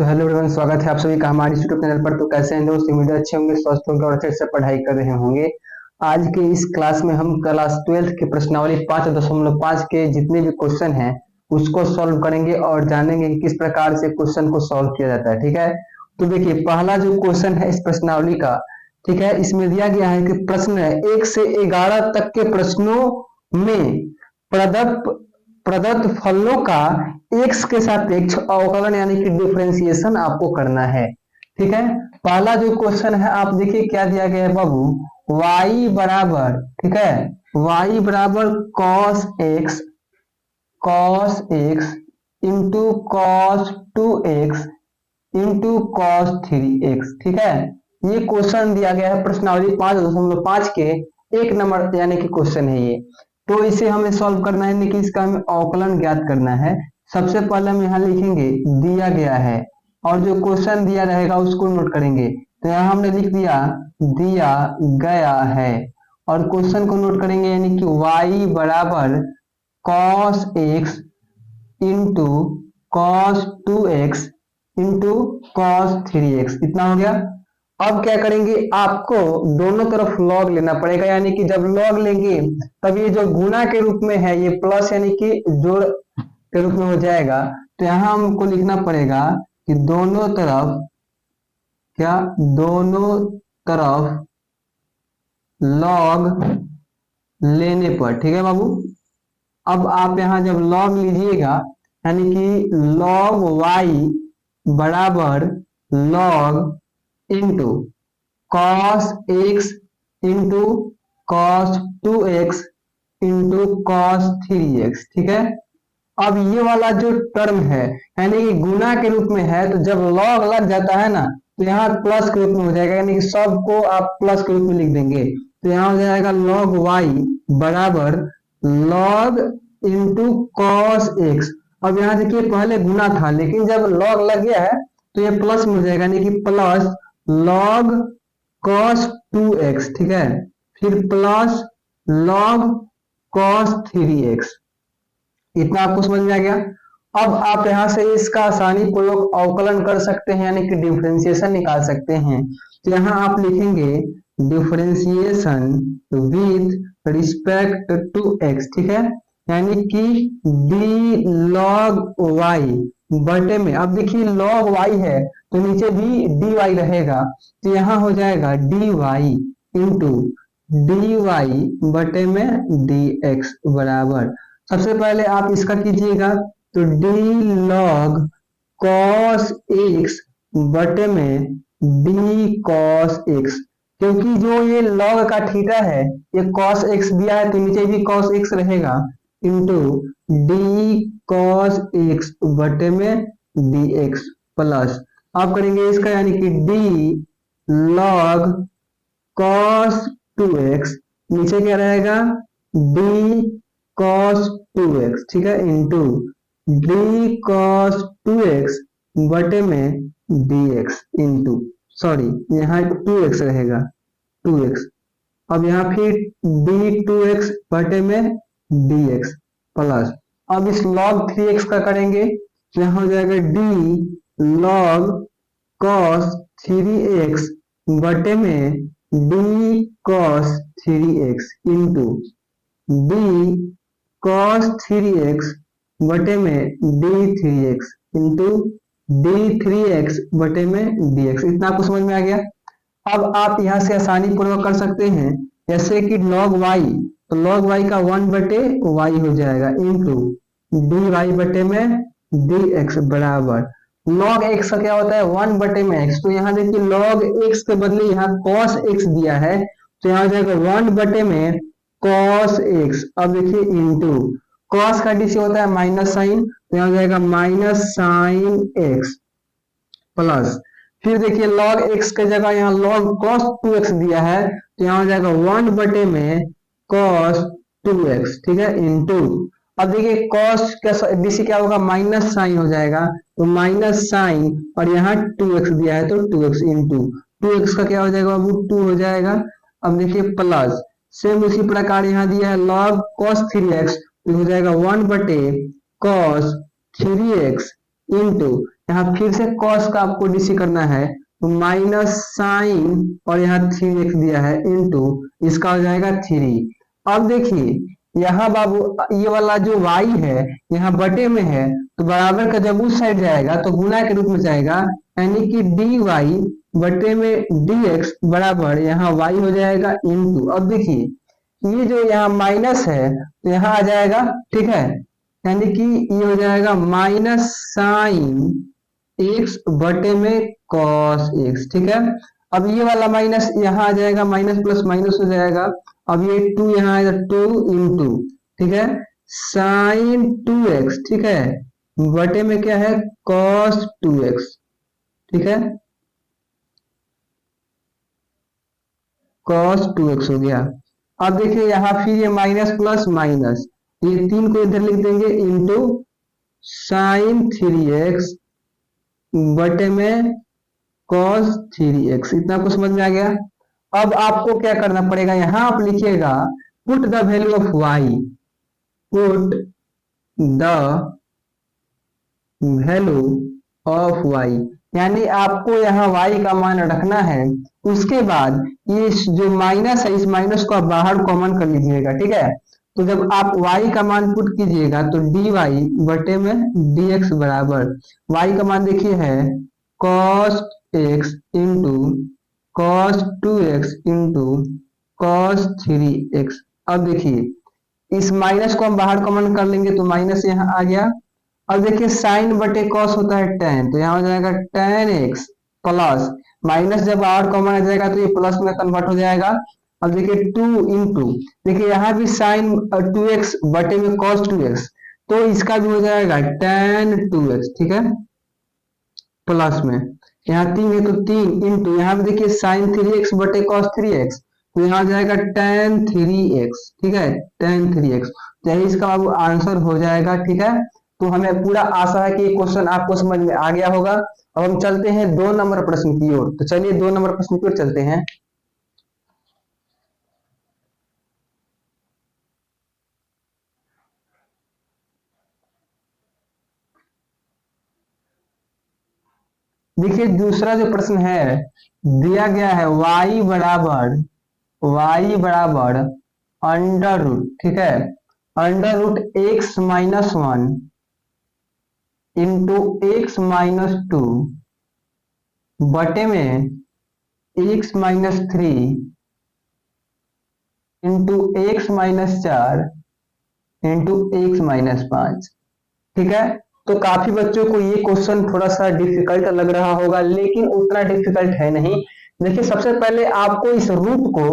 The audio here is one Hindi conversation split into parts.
तो हेलो एवरीवन, स्वागत है आप सभी का हमारे यूट्यूब चैनल पर। तो कैसे हैं दोस्त? उम्मीद है अच्छे होंगे, स्वस्थ होंगे और अच्छे से पढ़ाई कर रहे होंगे। आज के इस क्लास में हम क्लास 12 के प्रश्नावली 5.5 के जितने भी क्वेश्चन हैं उसको सॉल्व करेंगे और जानेंगे कि किस प्रकार से क्वेश्चन को सॉल्व किया जाता है। ठीक है, तो देखिए पहला जो क्वेश्चन है इस प्रश्नावली का, ठीक है, इसमें दिया गया है कि प्रश्न है 1 से 11 तक के प्रश्नों में प्रदत्त प्रदत्त फलों का एक्स के सापेक्ष अवकलन यानी कि डिफरेंशिएशन आपको करना है। ठीक है, पहला जो क्वेश्चन है आप देखिए क्या दिया गया है बाबू, y बराबर, ठीक है, y बराबर cos x into cos 2x into cos 3x। ठीक है, ये क्वेश्चन दिया गया है प्रश्नावली 5.5 के 1 नंबर यानी कि क्वेश्चन है ये। तो इसे हमें सॉल्व करना है, लेकिन इसका हमें अवकलन ज्ञात करना है। सबसे पहले हम यहाँ लिखेंगे दिया गया है और जो क्वेश्चन दिया रहेगा उसको नोट करेंगे। तो यहाँ हमने लिख दिया दिया गया है और क्वेश्चन को नोट करेंगे, यानी कि y बराबर cos x into cos 2x into cos 3x, इतना हो गया। अब क्या करेंगे, आपको दोनों तरफ लॉग लेना पड़ेगा, यानी कि जब लॉग लेंगे तब ये जो गुणा के रूप में है ये प्लस यानी कि जोड़ के रूप में हो जाएगा। तो यहाँ हमको लिखना पड़ेगा कि दोनों तरफ क्या, दोनों तरफ लॉग लेने पर, ठीक है बाबू। अब आप यहाँ जब लॉग लीजिएगा यानी कि लॉग y बराबर log into cos x into cos 2x into cos 3x। ठीक है, अब ये वाला जो टर्म है यानी कि गुणा के रूप में है, तो जब लॉग लग जाता है ना तो यहाँ प्लस के रूप में हो जाएगा, यानी कि सबको आप प्लस के रूप में लिख देंगे। तो यहाँ हो जाएगा log y बराबर log इंटू cos x। अब यहाँ देखिए पहले गुना था, लेकिन जब log लग गया है तो ये प्लस में हो जाएगा, यानी कि प्लस log cos 2x। ठीक है, फिर प्लस log cos 3x। इतना आपको समझ में आ गया। अब आप यहाँ से इसका आसानी पूर्वक अवकलन कर सकते हैं, यानी कि डिफरेंशिएशन निकाल सकते हैं। तो यहाँ आप लिखेंगे differentiation with respect to x। ठीक है, यानी कि d log y बटे में, अब देखिए log y है तो नीचे भी dy रहेगा, तो यहाँ हो जाएगा dy इंटू dy बटे में dx बराबर, सबसे पहले आप इसका कीजिएगा तो d log cos x बटे में d cos x, क्योंकि जो ये log का थीटा है ये cos x दिया है तो नीचे भी cos x रहेगा, इंटू d cos x बटे में dx प्लस, आप करेंगे इसका यानी कि d log cos 2x, नीचे क्या रहेगा d cos 2x। ठीक है, इंटू d cos 2x बटे में dx इंटू, सॉरी यहाँ 2x रहेगा 2x, अब यहाँ फिर d 2x बटे में dx प्लस, अब इस log 3x का करेंगे तो यहाँ हो जाएगा d log cos 3x बटे में d cos 3x into d cos 3x बटे में d3x इंटू d3x बटे में dx। इतना आपको समझ में आ गया। अब आप यहाँ से आसानी पूर्वक कर सकते हैं, जैसे कि log y, तो log y का 1 बटे y हो जाएगा इंटू dy बटे में dx बराबर log x का क्या होता है 1 बटे में x, तो यहाँ देखिए log x के बदले यहाँ cos x दिया है, तो यहाँ हो जाएगा 1 बटे में cos x। अब देखिए इंटू cos का डी से होता है माइनस साइन, तो यहाँ हो जाएगा माइनस साइन x प्लस, फिर देखिए log x के जगह यहाँ log cos 2x दिया है, तो यहाँ हो जाएगा 1 बटे में cos 2x। ठीक है, इंटू, अब देखिए cos का डी से क्या होगा माइनस साइन हो जाएगा, तो माइनस साइन और यहाँ 2x दिया है तो 2x इंटू 2x का क्या हो जाएगा बाबू 2 हो जाएगा। अब देखिए प्लस, सेम उसी प्रकार यहाँ दिया है log cos 3x, तो हो जाएगा 1 बटे cos 3x इंटू, यहाँ फिर से कॉस का आपको डीसी करना है, तो माइनस साइन और यहाँ 3x दिया है इनटू इसका हो जाएगा 3। अब देखिए यहाँ बाबू ये वाला जो y है यहाँ बटे में है, तो बराबर का जब उस साइड जाएगा तो गुना के रूप में जाएगा, यानी कि dy बटे में dx बराबर यहाँ y हो जाएगा इनटू। अब देखिए ये जो यहाँ माइनस है तो यहाँ आ जाएगा, ठीक है, यानी कि ये हो जाएगा माइनस साइन x बटे में cos x, ठीक है। अब ये वाला माइनस यहाँ आ जाएगा, माइनस प्लस माइनस हो जाएगा। अब ये 2 यहाँ आएगा 2 इंटू, ठीक है, साइन 2x, ठीक है, बटे में क्या है cos 2x, ठीक है, cos 2x हो गया। अब देखिए यहाँ फिर ये माइनस प्लस माइनस, ये 3 को इधर लिख देंगे इंटू साइन 3x बटे में cos 3x। इतना कुछ समझ में आ गया। अब आपको क्या करना पड़ेगा, यहाँ आप लिखिएगा put the value of y, put the value of y, यानी आपको यहाँ y का मान रखना है। उसके बाद ये जो माइनस है इस माइनस को आप बाहर कॉमन कर लीजिएगा, ठीक है। तो जब आप y का मान पुट कीजिएगा तो dy बटे में dx बराबर y का मान देखिए है cos x into cos 2x into cos 3x। अब देखिए इस माइनस को हम बाहर कॉमन कर लेंगे तो माइनस यहाँ आ गया। अब देखिए साइन बटे कॉस होता है tan, तो यहाँ हो जाएगा tan x प्लस माइनस जब बाहर कॉमन आ जाएगा तो ये प्लस में कन्वर्ट हो जाएगा। अब देखिए 2 इंटू, देखिए यहाँ भी साइन 2x बटे में cos 2x, तो इसका भी हो जाएगा tan 2x, ठीक है, प्लस में यहाँ 3 है तो 3 इंटू यहाँ पे देखिए साइन 3x बटे cos 3x, तो यहाँ आ जाएगा tan 3x, ठीक है, tan 3x। तो यही इसका अब आंसर हो जाएगा, ठीक है। तो हमें पूरा आशा है कि ये क्वेश्चन आपको समझ में आ गया होगा। अब हम चलते हैं 2 नंबर प्रश्न की ओर। तो चलिए 2 नंबर प्रश्न की ओर चलते हैं। देखिए दूसरा जो प्रश्न है दिया गया है y बराबर अंडर रूट, ठीक है, under root x minus 1 into x minus 2 बटे में x minus 3 into x minus 4 into x minus 5, ठीक है। तो काफी बच्चों को ये क्वेश्चन थोड़ा सा डिफिकल्ट लग रहा होगा, लेकिन उतना डिफिकल्ट है नहीं। देखिए सबसे पहले आपको इस रूट को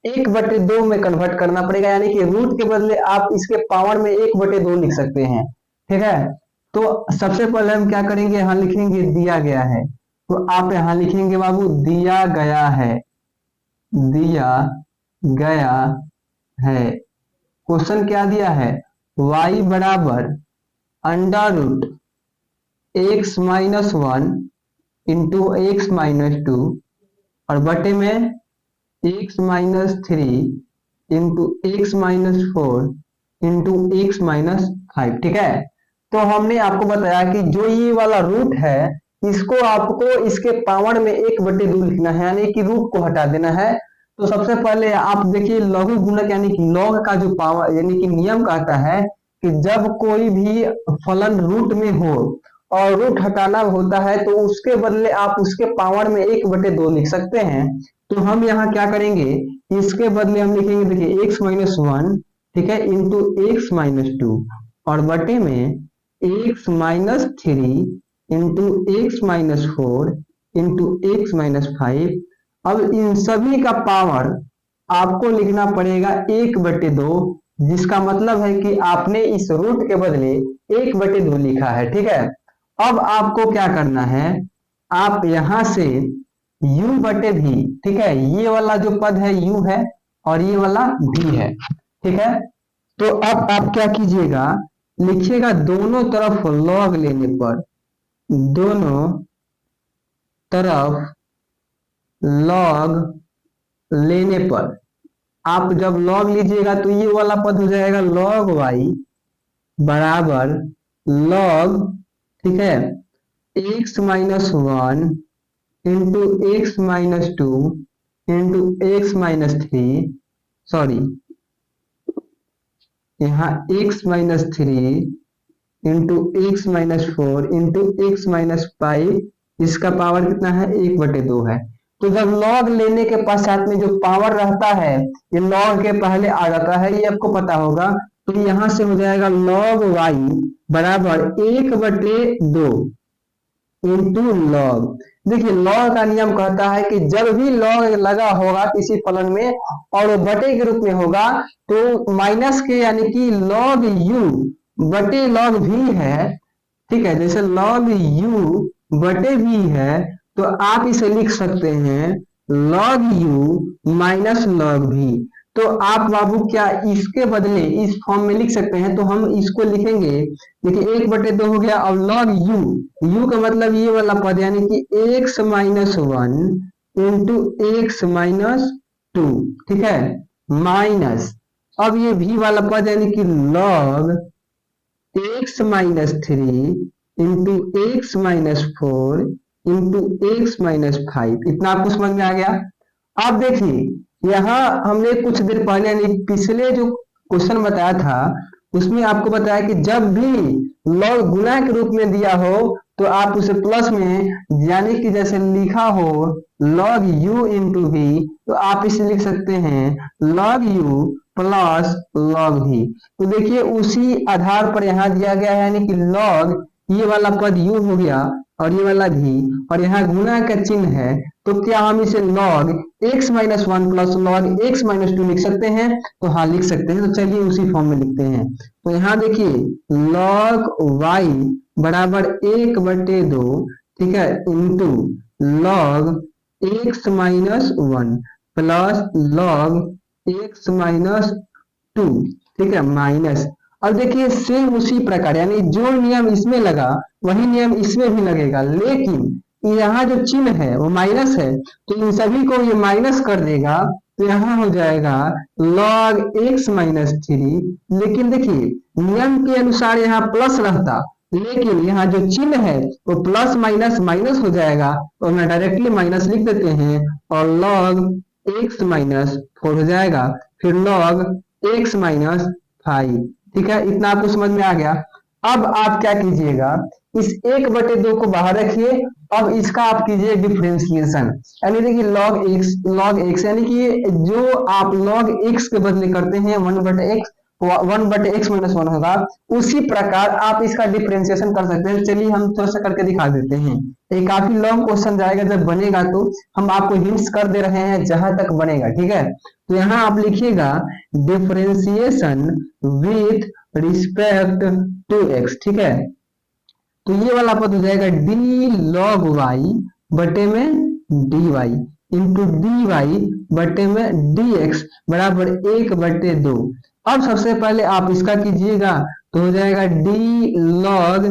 1/2 में कन्वर्ट करना पड़ेगा, यानी कि रूट के बदले आप इसके पावर में 1/2 लिख सकते हैं, ठीक है। तो सबसे पहले हम क्या करेंगे, यहाँ लिखेंगे दिया गया है, तो आप यहाँ लिखेंगे बाबू दिया गया है, दिया गया है। क्वेश्चन क्या दिया है, y बराबर under root x minus 1 into x minus 2 और बटे में x minus 3 into x minus 4 into x minus 5, ठीक है। तो हमने आपको बताया कि जो ये वाला रूट है इसको आपको इसके पावर में 1/2 लिखना है, यानी कि रूट को हटा देना है। तो सबसे पहले आप देखिए लघु गुणक यानी कि लॉग का जो पावर यानी कि नियम कहता है कि जब कोई भी फलन रूट में हो और रूट हटाना होता है तो उसके बदले आप उसके पावर में 1/2 लिख सकते हैं। तो हम यहाँ क्या करेंगे, इसके बदले हम लिखेंगे देखिए एक्स माइनस 1, ठीक है, इंटू एक्स माइनस 2 और बटे में x minus 3 into x minus 4 into x minus 5। अब इन सभी का पावर आपको लिखना पड़ेगा 1/2, जिसका मतलब है कि आपने इस रूट के बदले 1/2 लिखा है, ठीक है। अब आपको क्या करना है, आप यहां से u बटे भी, ठीक है, ये वाला जो पद है u है और ये वाला v है, ठीक है। तो अब आप क्या कीजिएगा, लिखिएगा दोनों तरफ लॉग लेने पर, दोनों तरफ लॉग लेने पर आप जब लॉग लीजिएगा तो ये वाला पद हो जाएगा log y बराबर log, ठीक है, x minus one into x minus two into x minus three, sorry यहाँ x minus three into x minus four into x minus five, इसका पावर कितना है 1/2 है। तो जब लॉग लेने के पश्चात में जो पावर रहता है ये लॉग के पहले आ जाता है, ये आपको पता होगा। तो यहाँ से हो जाएगा लॉग वाई बराबर 1/2 इंटू लॉग। देखिए लॉग का नियम कहता है कि जब भी लॉग लगा होगा किसी फलन में और वो बटे के रूप में होगा तो माइनस के यानी कि लॉग यू बटे लॉग भी है, ठीक है, जैसे लॉग यू बटे भी है तो आप इसे लिख सकते हैं लॉग यू माइनस लॉग भी। तो आप बाबू क्या इसके बदले इस फॉर्म में लिख सकते हैं, तो हम इसको लिखेंगे, देखिए 1/2 हो गया और लॉग यू का मतलब ये वाला पद यानी कि x minus one into x minus to, ठीक है, माइनस अब ये भी वाला पद यानी कि log x minus three into x minus four into x minus five. इतना आपको समझ में आ गया। अब देखिए यहाँ हमने कुछ देर पहले यानी पिछले जो क्वेश्चन बताया था उसमें आपको बताया कि जब भी लॉग गुणा के रूप में दिया हो तो आप उसे प्लस में यानी कि जैसे लिखा हो लॉग यू इंटू वी, तो आप इसे लिख सकते हैं लॉग यू प्लस लॉग भी। तो देखिए उसी आधार पर यहाँ दिया गया है यानी कि लॉग ये वाला पद यू हो गया और ये वाला भी और यहाँ गुणा का चिन्ह है, तो क्या हम इसे log x minus one plus log x minus to लिख सकते हैं? तो हाँ लिख सकते हैं। तो चलिए उसी फॉर्म में लिखते हैं। तो यहाँ देखिए लॉग वाई बराबर 1/2, ठीक है, into log x minus one plus log x minus to, ठीक है, माइनस। अब देखिए सेम उसी प्रकार यानी जो नियम इसमें लगा वही नियम इसमें भी लगेगा, लेकिन यहाँ जो चिन्ह है वो माइनस है तो इन सभी को ये माइनस कर देगा, तो यहाँ हो जाएगा log x माइनस थ्री। लेकिन देखिए नियम के अनुसार यहाँ प्लस रहता, लेकिन यहाँ जो चिन्ह है वो प्लस माइनस माइनस हो जाएगा, तो हम डायरेक्टली माइनस लिख देते हैं और log x माइनस फोर हो जाएगा, फिर log x माइनस फाइव, ठीक है। इतना आपको समझ में आ गया। अब आप क्या कीजिएगा, इस 1/2 को बाहर रखिए, अब इसका आप कीजिए डिफरेंशिएशन, यानी देखिए log x यानी कि जो आप log x के बदले करते हैं 1/x माइनस वन होगा, उसी प्रकार आप इसका डिफरेंशिएशन कर सकते हैं। चलिए हम थोड़ा सा करके दिखा देते हैं। ये काफी लॉन्ग क्वेश्चन जाएगा, जब बनेगा तो हम आपको हिंट्स कर दे रहे हैं जहां तक बनेगा, ठीक है। तो यहाँ आप लिखिएगा differentiation with respect to x, ठीक है। तो ये वाला पद हो जाएगा डी लॉग वाई बटे में d y into d y बटे में डी एक्स बराबर 1/2। अब सबसे पहले आप इसका कीजिएगा तो हो जाएगा D log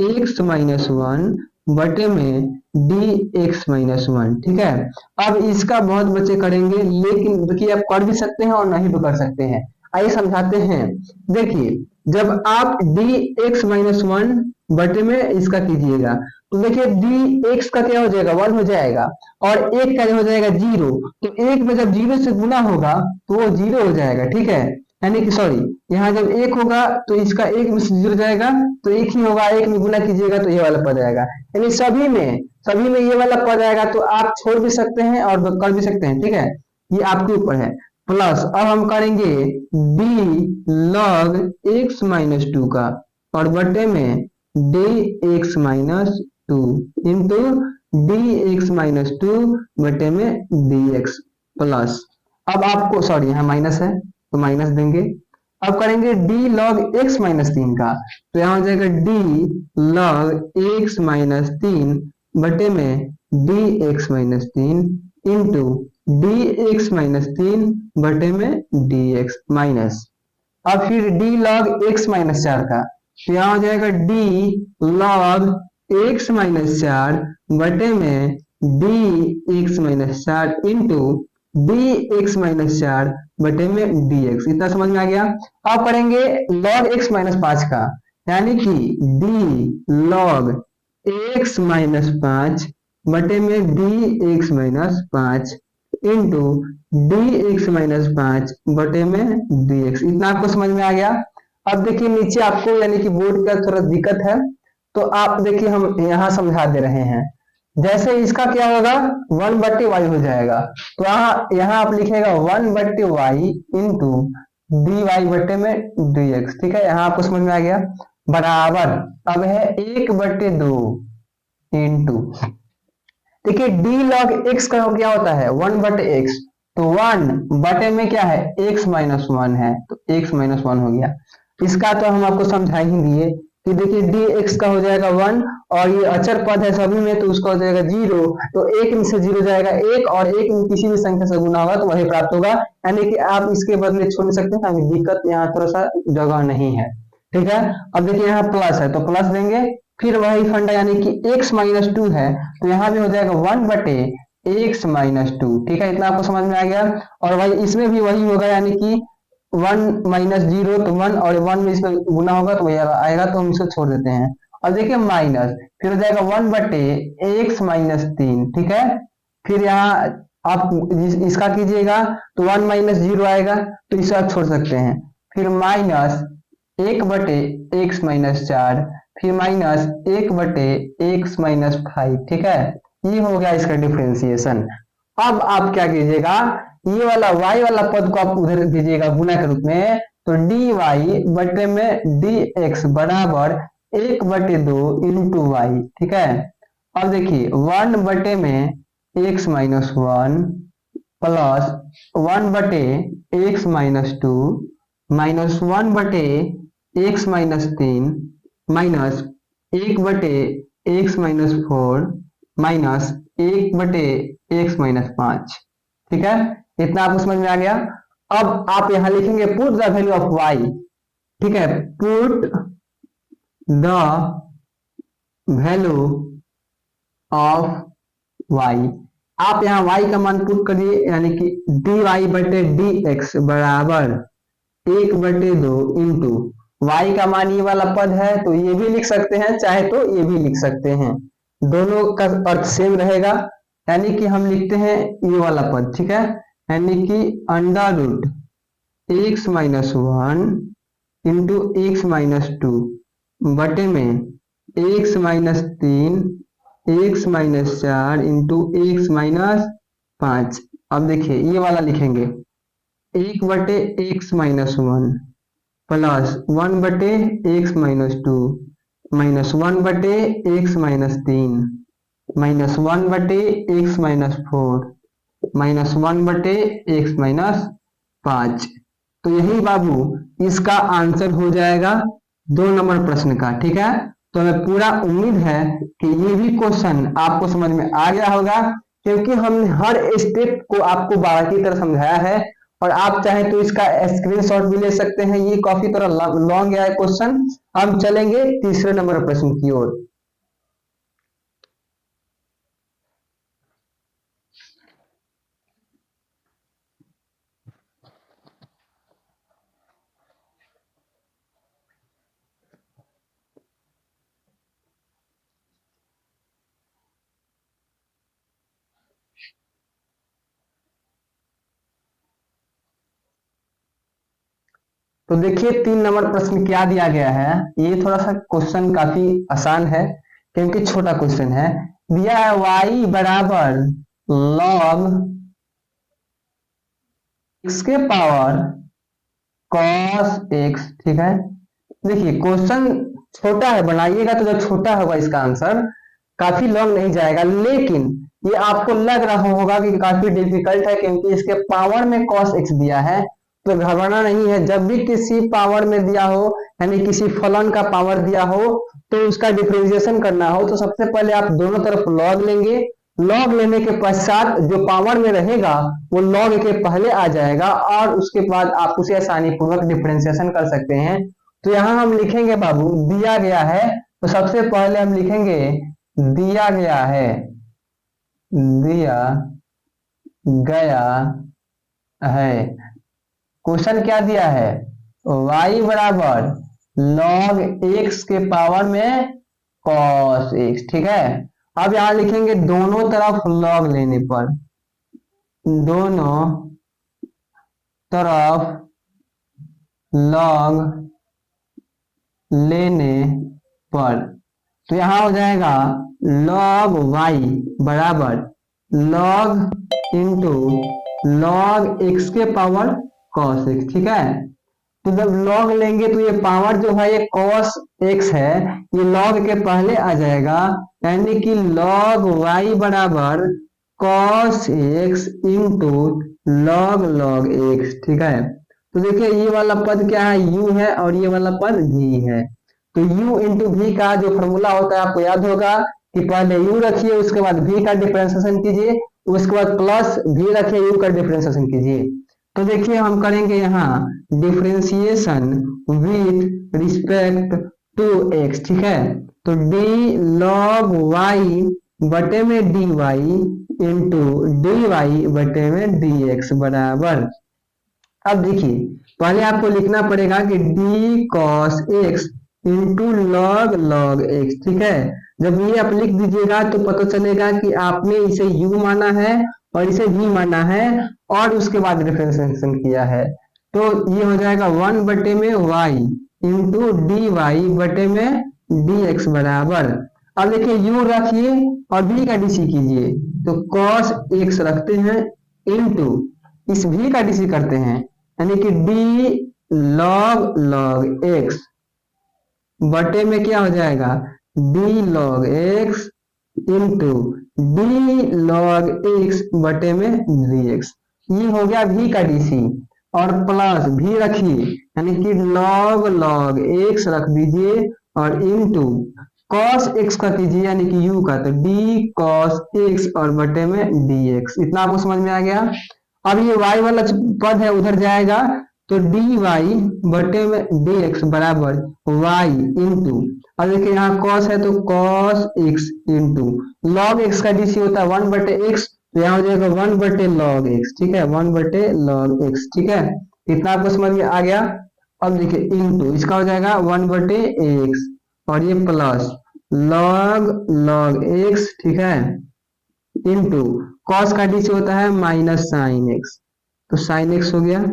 x minus one बटे में डी एक्स माइनस वन, ठीक है। अब इसका बहुत बच्चे करेंगे, लेकिन देखिए आप कर भी सकते हैं और नहीं भी कर सकते हैं। आइए समझाते हैं। देखिए जब आप डी एक्स माइनस वन बटे में इसका कीजिएगा तो देखिए डी एक्स का क्या हो जाएगा 1 हो जाएगा और एक का हो जाएगा 0, तो एक में जब 0 से गुना होगा तो वो 0 हो जाएगा, ठीक है। यानी कि सॉरी यहाँ जब 1 होगा तो इसका 1 में से 0 जाएगा तो 1 ही होगा, 1 में गुना कीजिएगा तो ये वाला पद आएगा। यानी सभी में ये वाला पद आएगा, तो आप छोड़ भी सकते हैं और कर भी सकते हैं, ठीक है, ये आपके ऊपर है। प्लस अब हम करेंगे D log x minus to का और बटे में D x minus two into D x minus to बटे में डी एक्स प्लस, अब आपको सॉरी यहाँ माइनस है तो माइनस देंगे। अब करेंगे डी लॉग एक्स माइनस तीन का, तो यहाँ हो जाएगा डी लॉग एक्स माइनस तीन बटे में डी एक्स माइनस तीन इंटू डी एक्स माइनस तीन बटे में डी एक्स माइनस। अब फिर डी लॉग एक्स माइनस चार का, तो यहाँ हो जाएगा डी लॉग एक्स माइनस चार बटे में डी एक्स माइनस चार इंटू डी एक्स माइनस चार बटे में डी एक्स। इतना समझ में आ गया। अब करेंगे लॉग एक्स माइनस पांच का, यानी कि डी लॉग एक्स माइनस 5 बटे में D x minus 5 into D x minus 5 बटे में डी एक्स। इतना आपको समझ में आ गया। अब देखिए नीचे आपको यानी कि बोर्ड का थोड़ा दिक्कत है, तो आप देखिए हम यहाँ समझा दे रहे हैं। जैसे इसका क्या होगा, 1/y हो जाएगा, तो यहाँ आप लिखेगा 1/y इंटू डी वाई बटे में डी एक्स। ठीक है, यहाँ आपको समझ में आ गया। बराबर अब है 1/2 इंटू, देखिए डी लॉग एक्स का क्या होता है 1/x, तो 1 में क्या है x माइनस 1 है, तो x माइनस 1 हो गया। इसका तो हम आपको समझा ही दिए कि देखिए डी एक्स का हो जाएगा 1 और ये अचर पद है सभी में, तो उसका हो जाएगा 0, तो 1 में से 0 जाएगा 1 और 1 में किसी भी संख्या से गुना होगा तो वही प्राप्त होगा। यानी कि आप इसके बदले छोड़ सकते हैं, ताकि दिक्कत यहाँ थोड़ा सा जगह नहीं है। ठीक है, अब देखिए यहाँ प्लस है तो प्लस देंगे, फिर वही फंडा यानी कि x माइनस 2 है, तो यहाँ भी हो जाएगा 1/x माइनस 2। ठीक है, इतना आपको समझ में आ गया। और भाई इसमें भी वही होगा, यानी कि 1 माइनस 0 तो 1 और 1 में इसमें गुना होगा तो वही आएगा, तो हम इसको छोड़ देते हैं। और देखिए माइनस, फिर हो जाएगा 1/x माइनस 3। ठीक है, फिर यहाँ आप इसका कीजिएगा तो 1 माइनस 0 आएगा, तो इसे आप छोड़ सकते हैं। फिर माइनस 1/x माइनस 4, फिर माइनस 1/x माइनस 5। ठीक है, ये हो गया इसका डिफरेंशिएशन। अब आप क्या कीजिएगा, ये वाला y वाला पद को आप उधर दीजिएगा गुना के रूप में, तो dy बटे में dx बराबर 1/2 इंटू वाई। ठीक है, अब देखिए 1 बटे में x minus 1 plus 1/x minus 2 minus 1/x minus 3 minus 1/x minus 4 minus 1/x minus 5। ठीक है, इतना आपको समझ में आ गया। अब आप यहां लिखेंगे put the value of y। ठीक है, put the value of y, आप यहाँ y का मान पुट करिए, यानी कि dy बटे dx बराबर 1/2 इंटू y का मान ये वाला पद है, तो ये भी लिख सकते हैं, चाहे तो ये भी लिख सकते हैं, दोनों का अर्थ सेम रहेगा। यानी कि हम लिखते हैं ये वाला पद। ठीक है, यानी कि under root x minus 1 into x minus 2 बटे में x minus 3 x minus 4 into x minus 5। अब देखिए ये वाला लिखेंगे 1/x minus 1 plus 1/x minus 2 minus 1/x minus 3 minus 1/x minus 4 minus 1/x minus 5। तो यही बाबू इसका आंसर हो जाएगा 2 नंबर प्रश्न का। ठीक है, तो हमें पूरा उम्मीद है कि ये भी क्वेश्चन आपको समझ में आ गया होगा, क्योंकि हमने हर स्टेप को आपको बारीकी तरह समझाया है। और आप चाहें तो इसका स्क्रीनशॉट भी ले सकते हैं, ये काफी थोड़ा लॉन्ग है क्वेश्चन। हम चलेंगे तीसरे नंबर प्रश्न की ओर। तो देखिए 3 नंबर प्रश्न क्या दिया गया है। ये थोड़ा सा क्वेश्चन काफी आसान है, क्योंकि छोटा क्वेश्चन है। दिया है y बराबर log x के पावर cos x। ठीक है, देखिए क्वेश्चन छोटा है, बनाइएगा तो जब छोटा होगा इसका आंसर काफी लॉन्ग नहीं जाएगा, लेकिन ये आपको लग रहा होगा कि काफी डिफिकल्ट है, क्योंकि इसके पावर में cos x दिया है। तो घबराना नहीं है, जब भी किसी पावर में दिया हो, यानी किसी फलन का पावर दिया हो, तो उसका डिफरेंशिएशन करना हो, तो सबसे पहले आप दोनों तरफ लॉग लेंगे। लॉग लेने के पश्चात जो पावर में रहेगा वो लॉग के पहले आ जाएगा, और उसके बाद आप उसे आसानी पूर्वक डिफरेंशिएशन कर सकते हैं। तो यहाँ हम लिखेंगे बाबू दिया गया है, तो सबसे पहले हम लिखेंगे दिया गया है, दिया गया है। क्वेश्चन क्या दिया है, y बराबर log x के पावर में cos x, ठीक है। अब यहां लिखेंगे दोनों तरफ log लेने पर, दोनों तरफ log लेने पर, तो यहां हो जाएगा log y बराबर log इंटू log x के पावर cos x, ठीक है। तो जब log लेंगे तो ये पावर जो है ये cos x है, ये log के पहले आ जाएगा, यानी कि log y बराबर cos x into log x, ठीक है। तो देखिए ये वाला पद क्या है, u है, और ये वाला पद v है। तो u इंटू v का जो फॉर्मूला होता है आपको याद होगा कि पहले u रखिए, उसके बाद v का डिफरेंशिएशन कीजिए, उसके बाद प्लस v रखिए, u का डिफरेंशिएशन कीजिए। तो देखिए हम करेंगे यहाँ differentiation with respect to x, ठीक है। तो d log y बटे में dy इंटू dy बटे में dx बराबर, अब देखिए पहले आपको लिखना पड़ेगा कि d cos x into log x, ठीक है। जब ये आप लिख दीजिएगा तो पता चलेगा कि आपने इसे u माना है और इसे v माना है और उसके बाद डिफरेंशिएशन किया है। तो ये हो जाएगा 1 बटे में y इंटू dy बटे में dx बराबर, अब देखिए u रखिए और v का dc कीजिए, तो cos x रखते हैं इंटू इस v का dc करते हैं, यानी कि d log x बटे में क्या हो जाएगा d log x into d log x बटे में dx, ये हो गया v का dc, और प्लस v रखिए यानी कि log x रख दीजिए और इंटू cos x का कीजिए यानी कि u का, तो d cos x और बटे में dx, इतना आपको समझ में आ गया। अब ये y वाला पद है उधर जाएगा, तो dy बटे में dx बराबर y इंटू, अब देखिए यहाँ cos है तो cos x into log x का dc होता है 1 बटे x, तो यहाँ हो जाएगा 1 बटे log x, ठीक है, 1 बटे log x, ठीक है, इतना आपको समझ में आ गया। अब देखिए इंटू इसका हो जाएगा 1 बटे x और ये प्लस log x, ठीक है, इंटू cos का dc होता है माइनस साइन x, तो साइन x हो गया।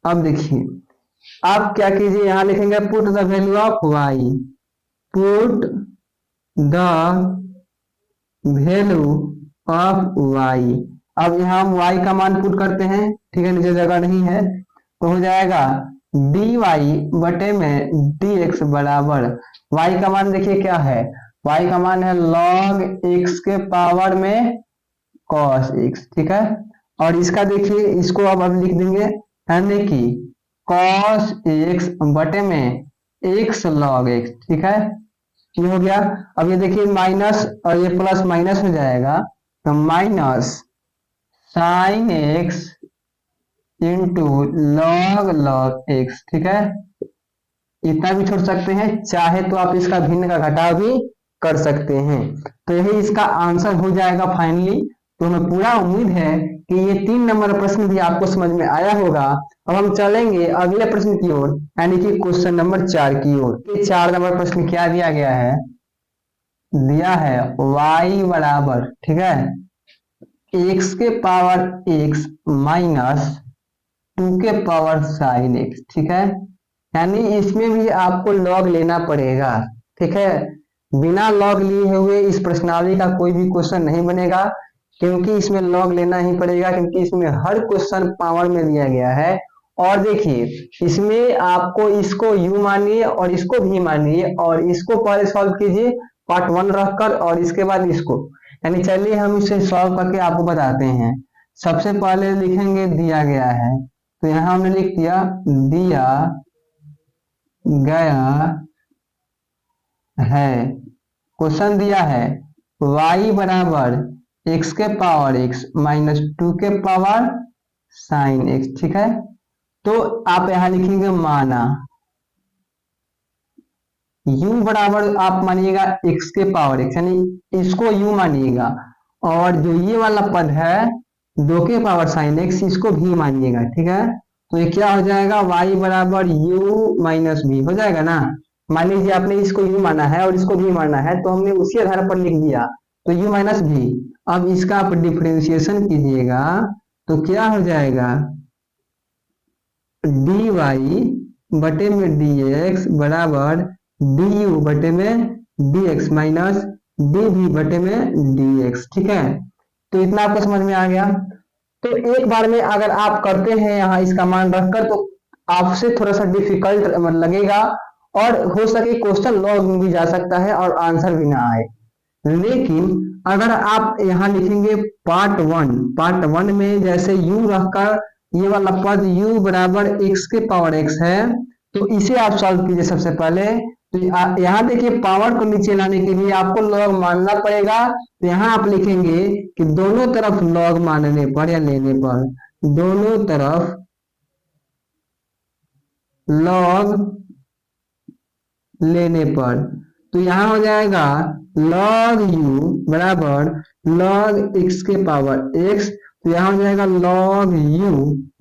अब देखिए आप क्या कीजिए, यहां लिखेंगे put the value of y, put the value of y, अब यहाँ हम y का मान पुट करते हैं, ठीक है, नीचे जगह नहीं है, तो हो जाएगा dy बटे में dx बराबर, y का मान देखिए क्या है, y का मान है log x के पावर में cos x, ठीक है, और इसका देखिए इसको अब लिख देंगे, यानी कि cos x बटे में x log x, ठीक है, ये हो गया। अब ये देखिए माइनस और ये प्लस माइनस हो जाएगा, तो minus sine x into log x, ठीक है, इतना भी छोड़ सकते हैं, चाहे तो आप इसका भिन्न का घटाव भी कर सकते हैं। तो यही इसका आंसर हो जाएगा फाइनली। तो हमें पूरा उम्मीद है कि ये 3 नंबर प्रश्न भी आपको समझ में आया होगा। अब हम चलेंगे अगले प्रश्न की ओर, यानी कि क्वेश्चन नंबर 4 की ओर। ये 4 नंबर प्रश्न क्या दिया गया है, दिया है y बराबर, ठीक है, x के पावर x माइनस 2 के पावर साइन x, ठीक है, यानी इसमें भी आपको लॉग लेना पड़ेगा, ठीक है, बिना लॉग लिए हुए इस प्रश्नावली का कोई भी क्वेश्चन नहीं बनेगा, क्योंकि इसमें लॉग लेना ही पड़ेगा, क्योंकि इसमें हर क्वेश्चन पावर में दिया गया है। और देखिए इसमें आपको इसको u मानिए और इसको भी मानिए, और इसको पहले सॉल्व कीजिए पार्ट 1 रखकर, और इसके बाद इसको, यानी चलिए हम इसे सॉल्व करके आपको बताते हैं। सबसे पहले लिखेंगे दिया गया है, तो यहाँ हमने लिख दिया दिया गया है, क्वेश्चन दिया है y बराबर x के पावर x माइनस 2 के पावर साइन x, ठीक है, तो आप यहां लिखेंगे माना u बराबर आप मानिएगा x के पावर x, यानी इसको u मानिएगा, और जो ये वाला पद है 2 के पावर साइन x इसको भी मानिएगा, ठीक है। तो ये क्या हो जाएगा y बराबर u माइनस v हो जाएगा ना, मान लीजिए आपने इसको u माना है और इसको v माना है, तो हमने उसी आधार पर लिख दिया, तो u माइनस v। अब इसका आप डिफरेंशिएशन कीजिएगा तो क्या हो जाएगा, dy बटे में dx बराबर du बटे में dx माइनस dv बटे में dx। ठीक है, तो इतना आपको समझ में आ गया। तो एक बार में अगर आप करते हैं यहाँ इसका मान रखकर, तो आपसे थोड़ा सा डिफिकल्ट लगेगा और हो सके क्वेश्चन लॉग में भी जा सकता है और आंसर भी ना आए। लेकिन अगर आप यहाँ लिखेंगे पार्ट वन में जैसे u रखकर ये वाला पद u बराबर x के पावर x है, तो इसे आप सॉल्व कीजिए सबसे पहले। तो यहाँ देखिए पावर को नीचे लाने के लिए आपको लॉग मानना पड़ेगा। तो यहाँ आप लिखेंगे कि दोनों तरफ लॉग मानने पर या लेने पर, दोनों तरफ लॉग लेने पर, तो यहाँ हो जाएगा log u बराबर log x के पावर x। तो यहाँ हो जाएगा log u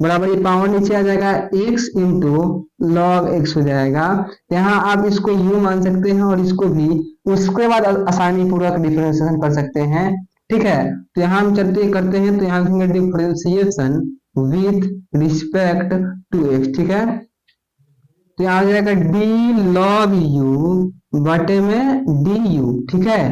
बराबर, ये पावर नीचे आ जाएगा x इंटू log x हो जाएगा। यहाँ आप इसको u मान सकते हैं और इसको भी, उसके बाद आसानी पूर्वक डिफरेंशिएशन कर सकते हैं। ठीक है, तो यहाँ हम चलते करते हैं, तो यहाँ लिखेंगे differentiation with respect to x। ठीक है, तो यहाँ आ जाएगा d log u बटे में du। ठीक है,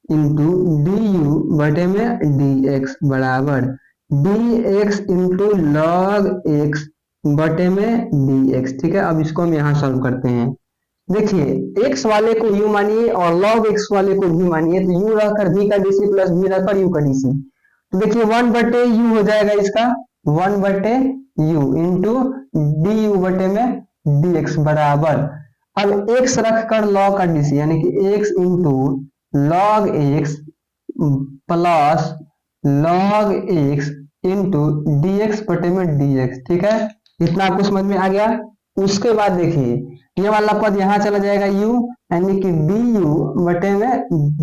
इंटू du बटे में dx बराबर dx इंटू log x बटे में dx। ठीक है, अब इसको हम यहाँ सॉल्व करते हैं। देखिए x वाले को u मानिए और log x वाले को v मानिए, तो u रहकर v का dc प्लस v रहकर u का dc। तो देखिए 1 बटे u हो जाएगा इसका, 1 बटे u इंटू du बटे में dx बराबर, अब x रखकर log का dc यानी कि x into log x plus log x into dx बटे में dx। ठीक है, इतना आपको समझ में आ गया। उसके बाद देखिए ये वाला पद यहाँ चला जाएगा u, यानी कि du बटे में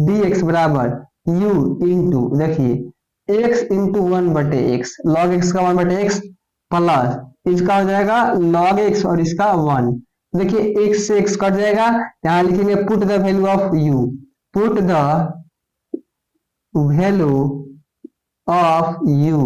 dx बराबर u इंटू देखिए x इंटू 1 बटे x, log x का 1 बटे x प्लस इसका हो जाएगा log x और इसका 1। देखिए x से x कट जाएगा, यहाँ लिखेंगे put the value of u, put the value of u।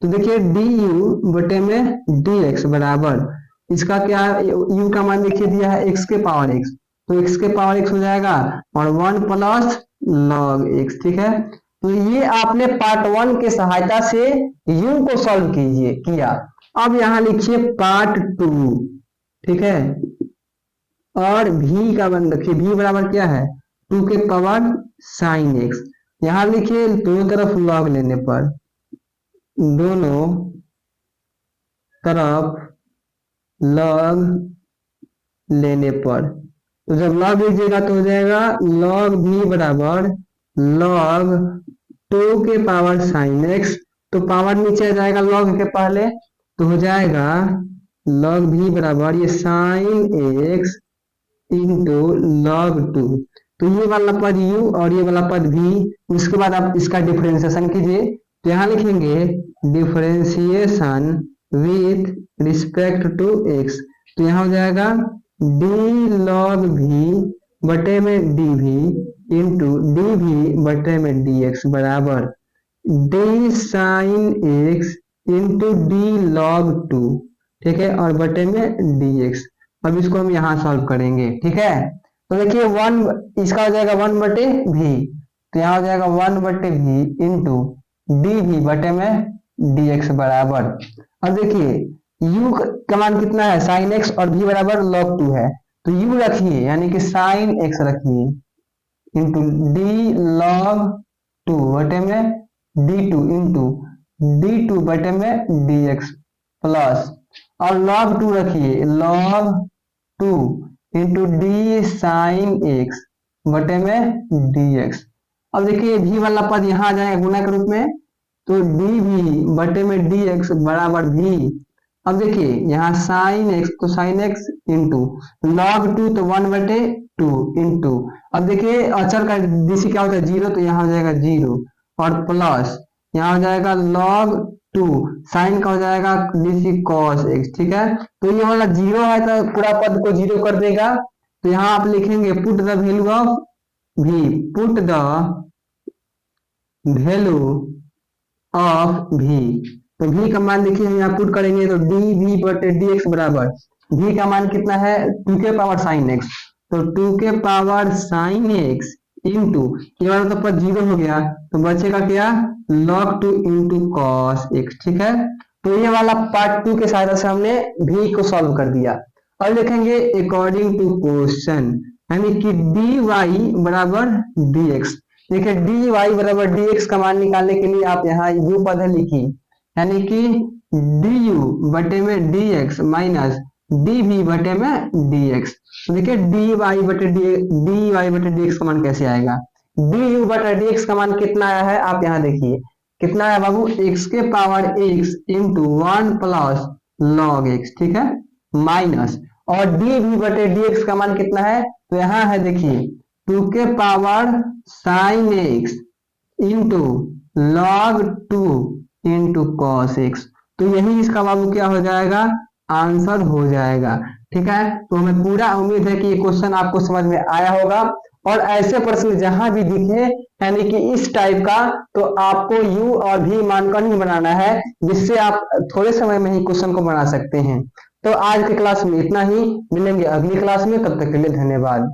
तो देखिए du बटे में dx बराबर, इसका क्या u का मान देखिए दिया है x के पावर x, तो x के पावर x हो जाएगा और 1 प्लस log x। ठीक है, तो ये आपने पार्ट 1 के सहायता से u को सॉल्व किया। अब यहाँ लिखिए पार्ट 2। ठीक है, और v का मान रखिए, v बराबर क्या है 2 के पावर साइन x। यहाँ लिखिए दोनों तरफ log लेने पर, दोनों तरफ log लेने पर, तो जब log लीजिएगा तो हो जाएगा log v बराबर log 2 के पावर साइन x। तो पावर नीचे आ जाएगा log के पहले, तो हो जाएगा log v बराबर ये साइन x इंटू log 2। तो ये वाला पद u और ये वाला पद v, उसके बाद आप इसका डिफरेंशिएशन कीजिए। तो यहाँ लिखेंगे differentiation with respect to x, तो यहाँ हो जाएगा d log v बटे में dv इंटू dv बटे में dx बराबर d sine x into d log 2। ठीक है, और बटे में dx। अब इसको हम यहाँ सॉल्व करेंगे। ठीक है, तो देखिए 1 इसका हो जाएगा 1 बटे v, तो यहाँ हो जाएगा 1 बटे v इंटू dv बटे में dx बराबर। अब देखिए u का मान कितना है साइन x और v बराबर log 2 है, तो u रखिए यानी कि साइन x रखिए इंटू d log 2 बटे में d2 इंटू d2 बटे में dx प्लस, और log 2 रखिए log 2 into d sine x बटे में dx। अब देखिए v वाला पद यहाँ आ जाएगा गुना के रूप में, तो dv बटे में dx बराबर v। अब देखिए यहाँ साइन x तो साइन x इंटू log 2 तो 1 बटे 2 इंटू, अब देखिए अचर का dc क्या होता है 0, तो यहाँ हो जाएगा 0 और प्लस यहाँ हो जाएगा log 2 साइन का हो जाएगा dc cos x। ठीक है, तो ये वाला 0 है तो पूरा पद को 0 कर देगा, तो यहाँ आप लिखेंगे put the value of v, put the value of v। तो v का मान देखिए हम यहाँ पुट करेंगे तो डी वी बटे डी एक्स बराबर v का मान कितना है 2 के पावर साइन x, तो 2 के पावर साइन x इंटू ये वाला तो पर जीरो हो गया तो बचेगा क्या log 2 इंटू कॉस x। ठीक है, तो ये वाला पार्ट 2 के सहायता से हमने v को सॉल्व कर दिया। और लिखेंगे अकॉर्डिंग टू क्वेश्चन, यानी कि dy बराबर dx। देखिए dy बराबर dx का मान निकालने के लिए आप यहाँ u पद है लिखिए, यानी कि du बटे में dx माइनस dv बटे में dx। तो देखिए dy बटे dx का मान कैसे आएगा, du बटे dx का मान कितना आया है आप यहाँ देखिए कितना आया बाबू x के power x into 1 plus log x। ठीक है, माइनस और dv बटे dx का मान कितना है तो यहाँ है देखिए 2 के power sine x into log 2 into cos x। तो यही इसका बाबू क्या हो जाएगा आंसर हो जाएगा। ठीक है, तो हमें पूरा उम्मीद है कि ये क्वेश्चन आपको समझ में आया होगा। और ऐसे प्रश्न जहां भी दिखे यानी कि इस टाइप का तो आपको u और v मानकर ही बनाना है, जिससे आप थोड़े समय में ही क्वेश्चन को बना सकते हैं। तो आज की क्लास में इतना ही, मिलेंगे अगली क्लास में, तब तक के लिए धन्यवाद।